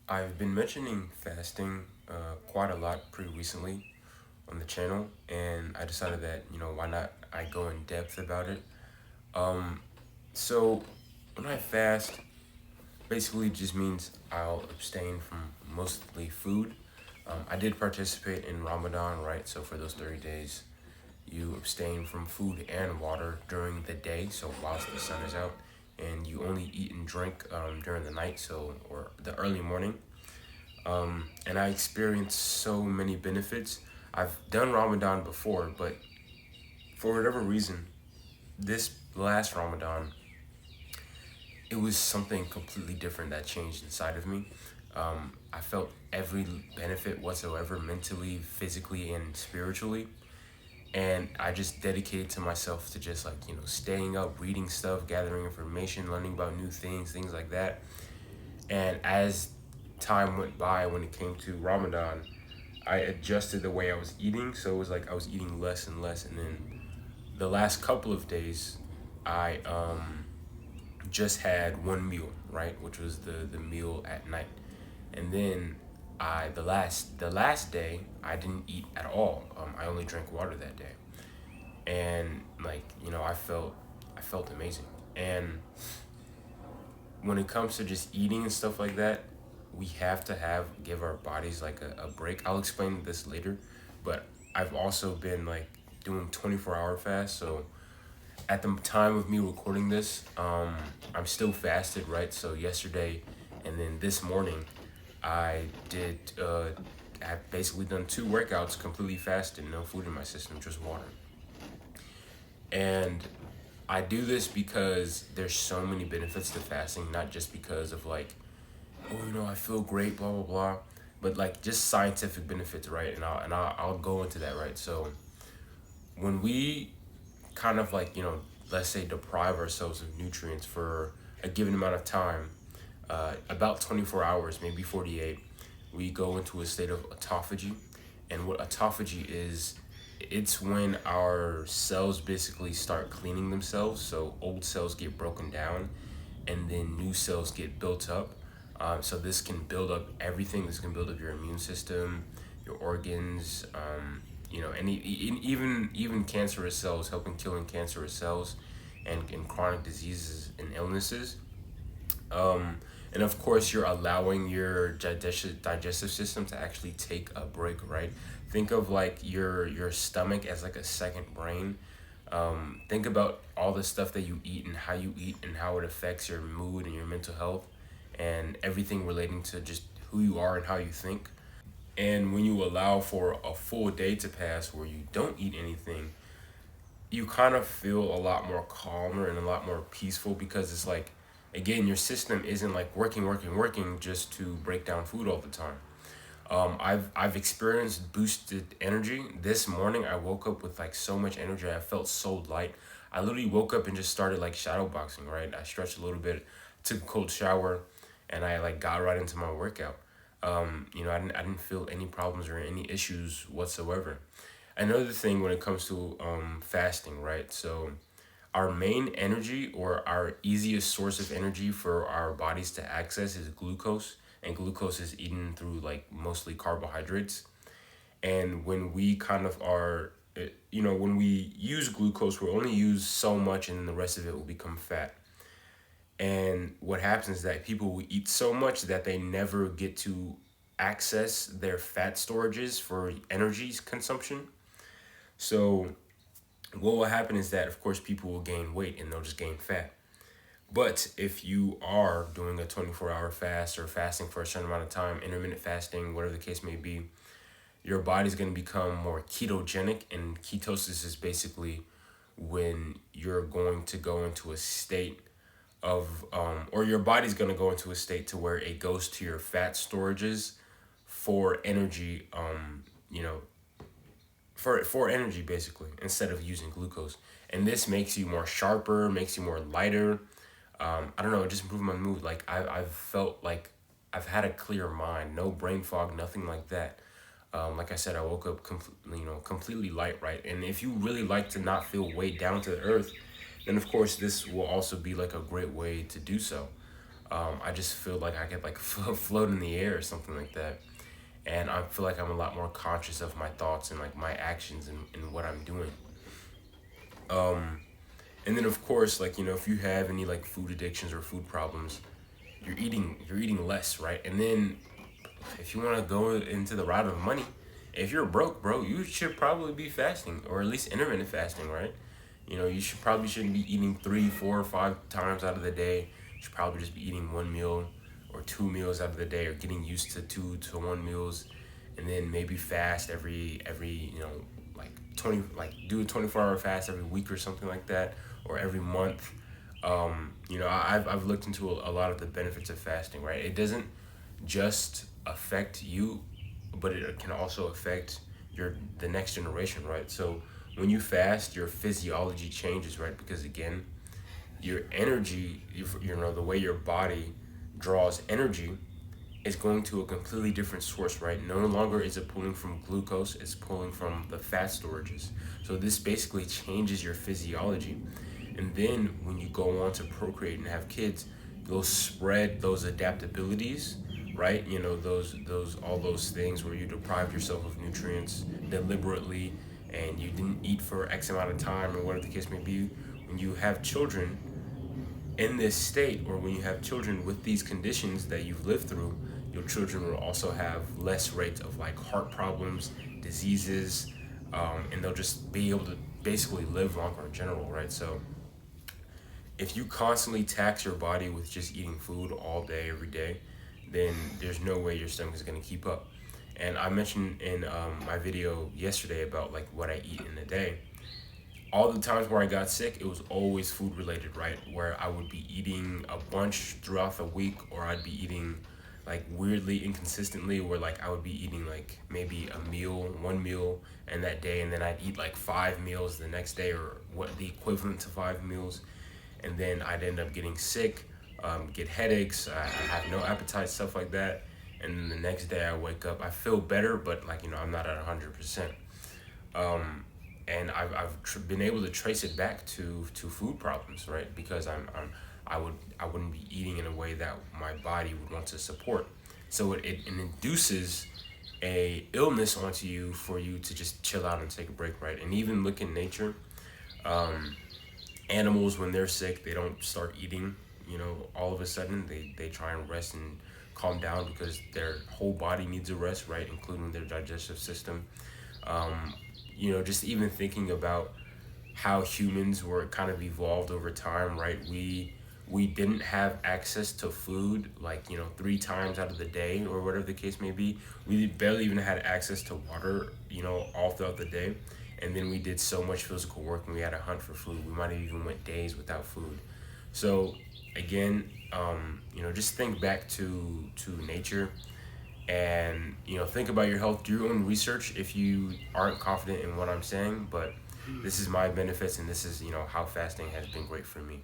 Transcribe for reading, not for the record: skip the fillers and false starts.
I've been mentioning fasting quite a lot pretty recently on the channel, and I decided that, why not I go in depth about it. Um, so, when I fast, basically just means I'll abstain from mostly food. I did participate in Ramadan, right? So, for those 30 days, you abstain from food and water during the day, so whilst the sun is out, and you only eat and drink during the night, or the early morning. And I experienced so many benefits. I've done Ramadan before, but for whatever reason, this last Ramadan, it was something completely different that changed inside of me. I felt every benefit whatsoever, mentally, physically, and spiritually. And I just dedicated to myself to just staying up, reading stuff, gathering information, learning about new things like that. And as time went by, when it came to Ramadan, I adjusted the way I was eating. So it was like I was eating less and less. And then the last couple of days, I just had one meal, right? Which was the meal at night. And then the last day, I didn't eat at all. I only drank water that day. And I felt amazing. And when it comes to just eating and stuff like that, we have to give our bodies like a break. I'll explain this later, but I've also been like doing 24-hour fast. So at the time of me recording this, I'm still fasted, right? So yesterday and then this morning, I did. I've basically done two workouts completely fasted, no food in my system, just water. And I do this because there's so many benefits to fasting, not just because of like, oh, I feel great, blah blah blah, but like just scientific benefits, right? And I'll go into that, right? So when we kind of like let's say deprive ourselves of nutrients for a given amount of time, about 24 hours, maybe 48, we go into a state of autophagy. And what autophagy is, it's when our cells basically start cleaning themselves. So old cells get broken down and then new cells get built up. So this can build up everything. This can build up your immune system, your organs, and even cancerous cells, helping killing cancerous cells and chronic diseases and illnesses. And of course, you're allowing your digestive system to actually take a break, right? Think of like your stomach as like a second brain. Think about all the stuff that you eat and how you eat and how it affects your mood and your mental health and everything relating to just who you are and how you think. And when you allow for a full day to pass where you don't eat anything, you kind of feel a lot more calmer and a lot more peaceful, because it's like, again, your system isn't like working just to break down food all the time. I've experienced boosted energy. This morning I woke up with like so much energy. I felt so light. I literally woke up and just started like shadow boxing, right? I stretched a little bit, took a cold shower, and I like got right into my workout. I didn't feel any problems or any issues whatsoever. Another thing when it comes to fasting, right? So our main energy, or our easiest source of energy for our bodies to access, is glucose, and glucose is eaten through like mostly carbohydrates. And when we kind of are, when we use glucose, we'll only use so much, and then the rest of it will become fat. And what happens is that people will eat so much that they never get to access their fat storages for energy consumption. So what will happen is that, of course, people will gain weight and they'll just gain fat. But if you are doing a 24-hour fast, or fasting for a certain amount of time, intermittent fasting, whatever the case may be, your body's going to become more ketogenic. And ketosis is basically when you're going to go into a state of, or your body's going to go into a state to where it goes to your fat storages for energy, you know, for energy basically, instead of using glucose. And this makes you more sharper, makes you more lighter. I don't know, it just improved my mood. Like I've felt like I've had a clear mind, no brain fog, nothing like that. Like I said, I woke up completely light, right? And if you really like to not feel weighed down to the earth, then of course this will also be like a great way to do so. I just feel like I could like float in the air or something like that. And I feel like I'm a lot more conscious of my thoughts and like my actions and what I'm doing. Um, and then of course, like, if you have any like food addictions or food problems, you're eating less, right? And then if you want to go into the route of money, if you're broke, bro, you should probably be fasting, or at least intermittent fasting, right? You shouldn't be eating 3, 4, or 5 times out of the day. You should probably just be eating one meal or 2 meals out of the day, or getting used to 2 to 1 meals, and then maybe fast every like 20, like do a 24-hour fast every week or something like that, or every month. I've looked into a lot of the benefits of fasting, right? It doesn't just affect you, but it can also affect the next generation, right? So when you fast, your physiology changes, right? Because again, your energy, the way your body draws energy is going to a completely different source, right? No longer is it pulling from glucose, it's pulling from the fat storages. So this basically changes your physiology. And then when you go on to procreate and have kids, you'll spread those adaptabilities, right? Those all those things where you deprived yourself of nutrients deliberately, and you didn't eat for X amount of time, or whatever the case may be. When you have children in this state, or when you have children with these conditions that you've lived through, your children will also have less rates of like heart problems, diseases, and they'll just be able to basically live longer in general, right? So if you constantly tax your body with just eating food all day, every day, then there's no way your stomach is going to keep up. And I mentioned in my video yesterday about like what I eat in a day. All the times where I got sick, it was always food related, right? Where I would be eating a bunch throughout the week, or I'd be eating like weirdly inconsistently, where like I would be eating like maybe one meal in that day, and then I'd eat like 5 meals the next day, or what the equivalent to 5 meals. And then I'd end up getting sick, get headaches, I have no appetite, stuff like that. And then the next day I wake up, I feel better, but like, I'm not at 100%. And I've been able to trace it back to food problems, right? Because I wouldn't be eating in a way that my body would want to support. So it induces a illness onto you for you to just chill out and take a break, right? And even look in nature, animals, when they're sick, they don't start eating, all of a sudden. They try and rest and calm down, because their whole body needs a rest, right? Including their digestive system. Just even thinking about how humans were kind of evolved over time, right? We didn't have access to food like 3 times out of the day, or whatever the case may be. We barely even had access to water, all throughout the day. And then we did so much physical work, and we had to hunt for food. We might have even went days without food. So again, just think back to nature, and think about your health. Do your own research if you aren't confident in what I'm saying. But this is my benefits, and this is how fasting has been great for me.